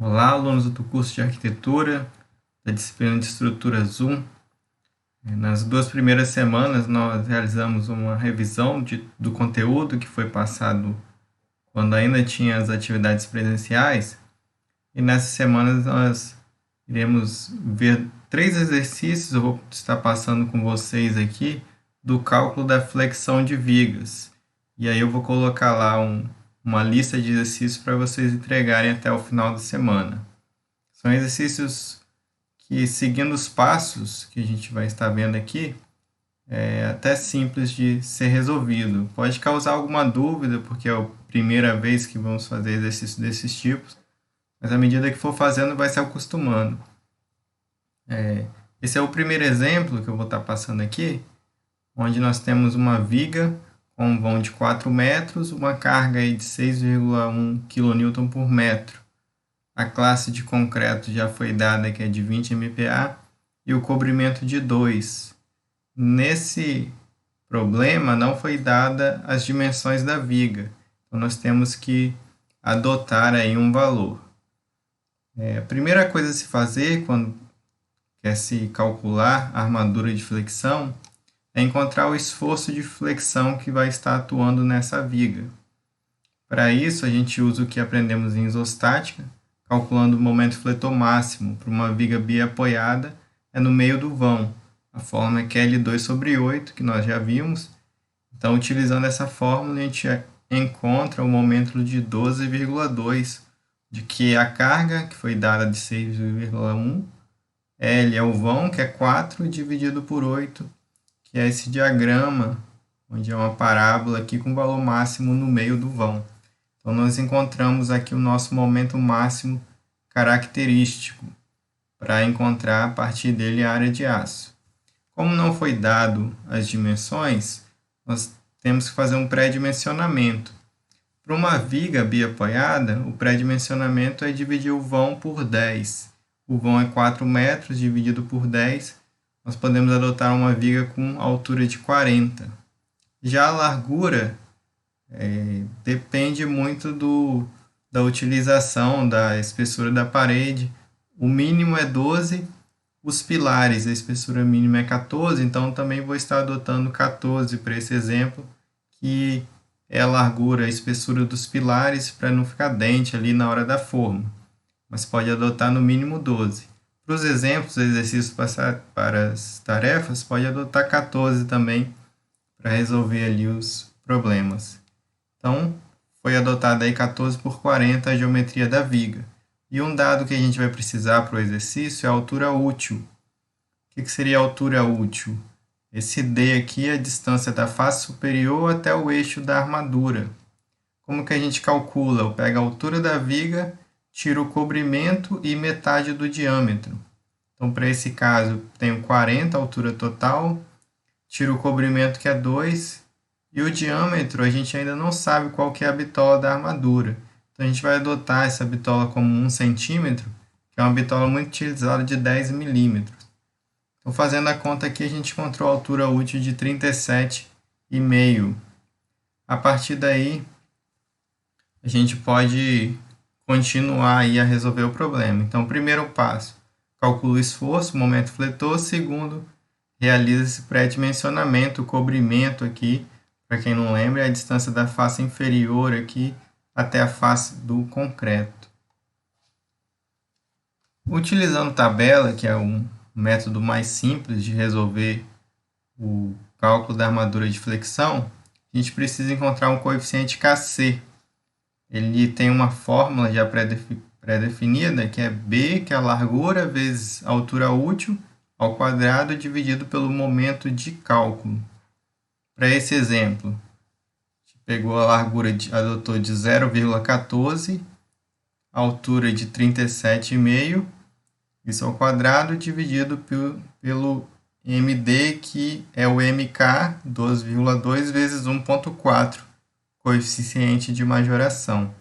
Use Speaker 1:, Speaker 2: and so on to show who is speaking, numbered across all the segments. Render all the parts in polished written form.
Speaker 1: Olá, alunos do curso de Arquitetura, da disciplina de Estruturas 1. Nas 2 primeiras semanas, nós realizamos uma revisão do conteúdo que foi passado quando ainda tinha as atividades presenciais. E nessas semanas nós iremos ver 3 exercícios, eu vou estar passando com vocês aqui, do cálculo da flexão de vigas. E aí eu vou colocar lá uma lista de exercícios para vocês entregarem até o final da semana. São exercícios que, seguindo os passos que a gente vai estar vendo aqui, é até simples de ser resolvido. Pode causar alguma dúvida, porque é a primeira vez que vamos fazer exercícios desses tipos, mas à medida que for fazendo, vai se acostumando. Esse é o primeiro exemplo que eu vou estar passando aqui, onde nós temos uma viga com um vão de 4 metros, uma carga aí de 6,1 kN por metro. A classe de concreto já foi dada, que é de 20 MPa, e o cobrimento de 2. Nesse problema não foi dada as dimensões da viga, então nós temos que adotar aí um valor. A primeira coisa a se fazer quando quer se calcular a armadura de flexão é encontrar o esforço de flexão que vai estar atuando nessa viga. Para isso, a gente usa o que aprendemos em isostática, calculando o momento fletor máximo para uma viga biapoiada é no meio do vão. A fórmula é QL2/8, que nós já vimos. Então, utilizando essa fórmula, a gente encontra o momento de 12,2, de que a carga, que foi dada de 6,1, L é o vão, que é 4, dividido por 8, que é esse diagrama, onde é uma parábola aqui com valor máximo no meio do vão. Então, nós encontramos aqui o nosso momento máximo característico para encontrar a partir dele a área de aço. Como não foi dado as dimensões, nós temos que fazer um pré-dimensionamento. Para uma viga biapoiada, o pré-dimensionamento é dividir o vão por 10. O vão é 4 metros, dividido por 10, nós podemos adotar uma viga com altura de 40. Já a largura depende muito da utilização da espessura da parede. O mínimo é 12, os pilares, a espessura mínima é 14, então também vou estar adotando 14 para esse exemplo, que é a largura, a espessura dos pilares, para não ficar dente ali na hora da forma, mas pode adotar no mínimo 12. Para os exemplos, exercícios para as tarefas, pode adotar 14 também, para resolver ali os problemas. Então, foi adotada aí 14 por 40 a geometria da viga. E um dado que a gente vai precisar para o exercício é a altura útil. O que seria a altura útil? Esse D aqui é a distância da face superior até o eixo da armadura. Como que a gente calcula? Eu pego a altura da viga, tiro o cobrimento e metade do diâmetro. Então, para esse caso, tenho 40, a altura total, tiro o cobrimento, que é 2, e o diâmetro a gente ainda não sabe qual que é a bitola da armadura. Então, a gente vai adotar essa bitola como 1 centímetro, que é uma bitola muito utilizada de 10 milímetros. Então, fazendo a conta aqui, a gente encontrou a altura útil de 37,5. A partir daí, a gente pode continuar aí a resolver o problema. Então, primeiro passo, calcula o esforço, momento fletor. Segundo, realiza esse pré-dimensionamento, o cobrimento aqui. Para quem não lembra, é a distância da face inferior aqui até a face do concreto. Utilizando tabela, que é um método mais simples de resolver o cálculo da armadura de flexão, a gente precisa encontrar um coeficiente Kc. Ele tem uma fórmula já pré-definida, que é B, que é a largura, vezes a altura útil, ao quadrado, dividido pelo momento de cálculo. Para esse exemplo, a gente pegou a largura, adotou de 0,14, a altura de 37,5, isso ao quadrado, dividido pelo MD, que é o MK, 12,2 vezes 1,4, coeficiente de majoração.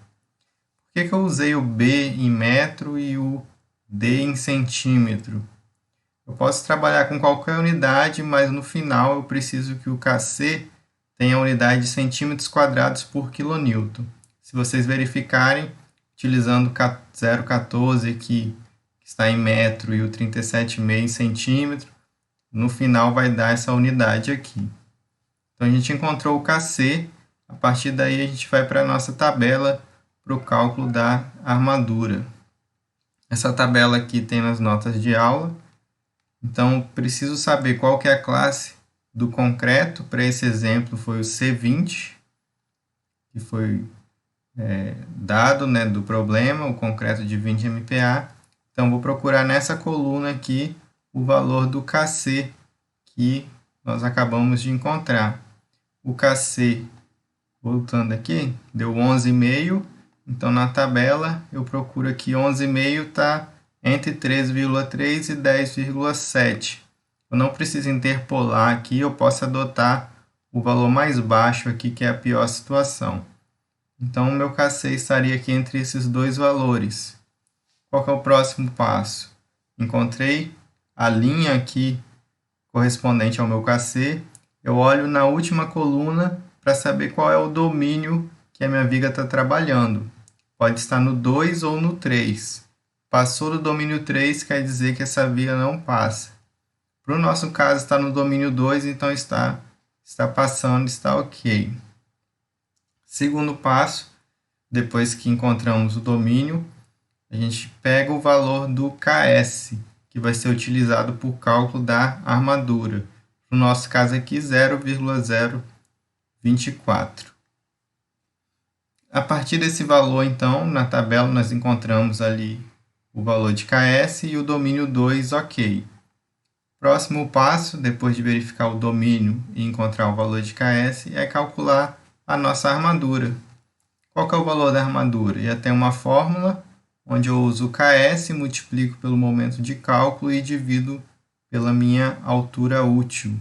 Speaker 1: Por que eu usei o B em metro e o D em centímetro? Eu posso trabalhar com qualquer unidade, mas no final eu preciso que o Kc tenha a unidade de centímetros quadrados por quilonewton. Se vocês verificarem, utilizando o 0,14 aqui, que está em metro, e o 37,5 em centímetro, no final vai dar essa unidade aqui. Então, a gente encontrou o KC, a partir daí a gente vai para a nossa tabela para o cálculo da armadura. Essa tabela aqui tem nas notas de aula, então preciso saber qual que é a classe do concreto. Para esse exemplo foi o C20, que foi dado, né, do problema, o concreto de 20 MPa. Então, vou procurar nessa coluna aqui o valor do KC que nós acabamos de encontrar. O KC, voltando aqui, deu 11,5. Então, na tabela, eu procuro aqui 11,5 está entre 3,3 e 10,7. Eu não preciso interpolar aqui, eu posso adotar o valor mais baixo aqui, que é a pior situação. Então, o meu KC estaria aqui entre esses dois valores. Qual que é o próximo passo? Encontrei a linha aqui correspondente ao meu KC. Eu olho na última coluna para saber qual é o domínio que a minha viga está trabalhando. Pode estar no 2 ou no 3. Passou do domínio 3, quer dizer que essa viga não passa. Para o nosso caso, está no domínio 2, então está passando, está ok. Segundo passo, depois que encontramos o domínio, a gente pega o valor do KS, que vai ser utilizado para o cálculo da armadura. No nosso caso aqui, 0,024. A partir desse valor, então, na tabela nós encontramos ali o valor de KS e o domínio 2, ok. Próximo passo, depois de verificar o domínio e encontrar o valor de KS, é calcular a nossa armadura. Qual que é o valor da armadura? Já tem uma fórmula onde eu uso o KS, multiplico pelo momento de cálculo e divido pela minha altura útil.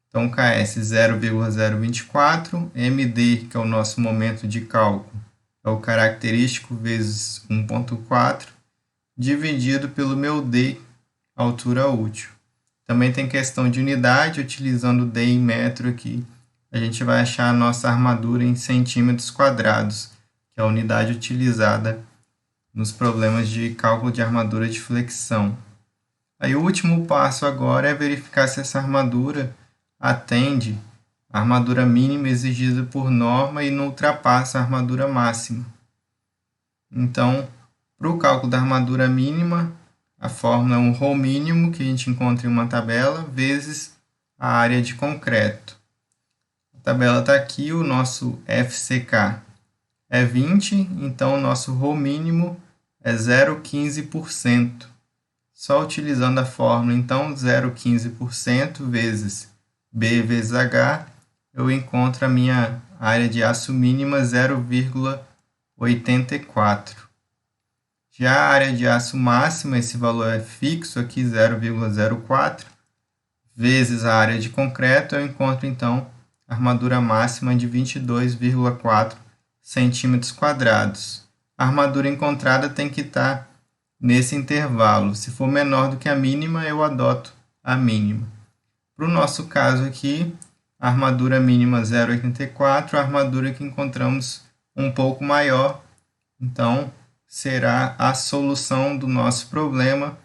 Speaker 1: Então, KS 0,024, MD, que é o nosso momento de cálculo, é o característico vezes 1,4, dividido pelo meu D, altura útil. Também tem questão de unidade, utilizando D em metro aqui, a gente vai achar a nossa armadura em centímetros quadrados, que é a unidade utilizada nos problemas de cálculo de armadura de flexão. Aí o último passo agora é verificar se essa armadura atende a armadura mínima exigida por norma e não ultrapassa a armadura máxima. Então, para o cálculo da armadura mínima, a fórmula é um ρ mínimo, que a gente encontra em uma tabela, vezes a área de concreto. A tabela está aqui, o nosso FCK é 20, então o nosso ρ mínimo é 0,15%. Só utilizando a fórmula, então, 0,15% vezes B vezes H, eu encontro a minha área de aço mínima 0,84. Já a área de aço máxima, esse valor é fixo aqui, 0,04, vezes a área de concreto, eu encontro, então, a armadura máxima de 22,4 centímetros quadrados. A armadura encontrada tem que estar nesse intervalo. Se for menor do que a mínima, eu adoto a mínima. Para o nosso caso aqui, a armadura mínima 0,84, a armadura que encontramos um pouco maior, então será a solução do nosso problema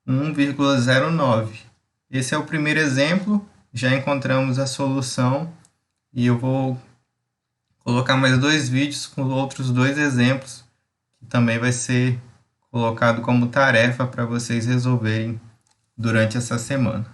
Speaker 1: 1,09. Esse é o primeiro exemplo, já encontramos a solução e eu vou colocar mais 2 vídeos com outros 2 exemplos, que também vai ser colocado como tarefa para vocês resolverem durante essa semana.